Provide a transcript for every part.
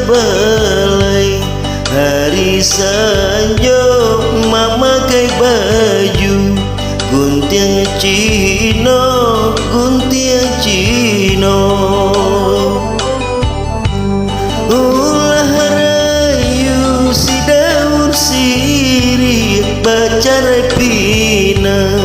balai hari sanjo memakai baju gunting Cino, gunting Cino. Ulah rayu si daun siri pacar pina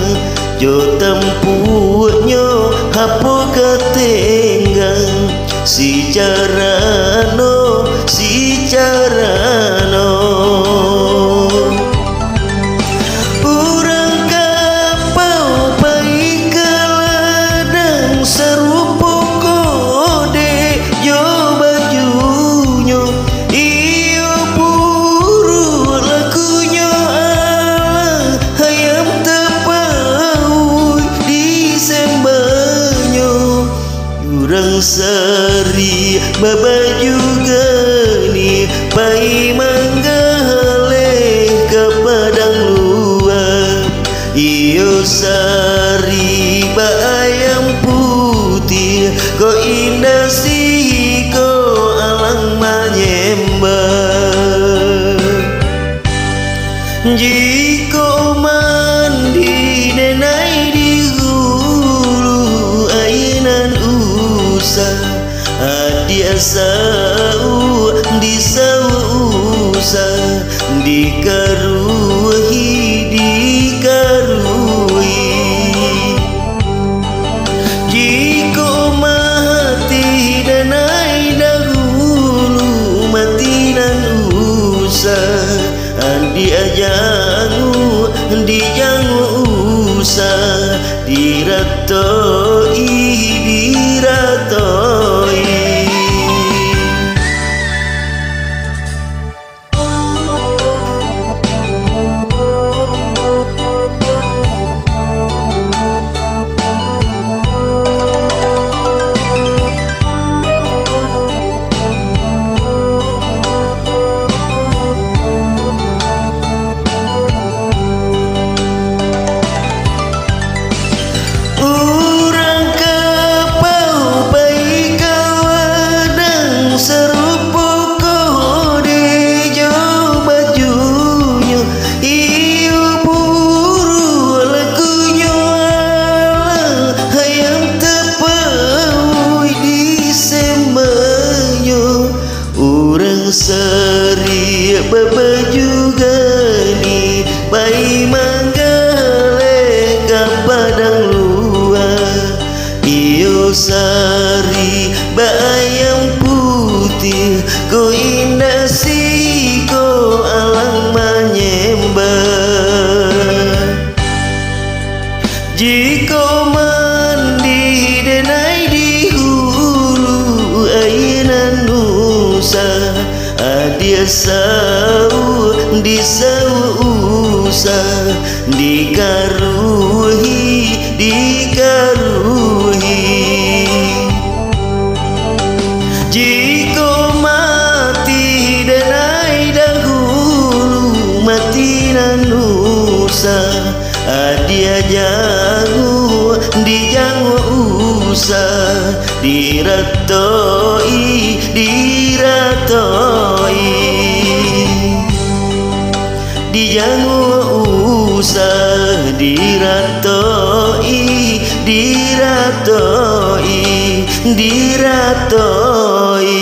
jo tempuhnya hapo ketenggang si carano, si carano. Urang kapau pai ke ladang serupa kode jo bajunya iyo buru lakunya alang hayam tepau di sembahnya. Urang sari babaju gani pai manggale ke padang luar iyo sari ba ayam putih ko indah si ko alang manyembah. Jiko mandi denai di hulu ainan usah adia sau di sau usah dikaruhi dikaruhi. Jiko mati denai dahulu mati nan usah dia jangu usah diratoi diratoi. Seri babaju gani pai manggale ke padang luar iyo sari bayam putih ko indah si ko alang manyembah. Jiko mandi denai di hulu ainan nusa adia sau di sau usah dikaruhi dikaruhi. Jiko mati denai dahulu mati nan usah adia jangu dijangu usah diratoi diratoi. Dijangu usah diratoi diratoi diratoi.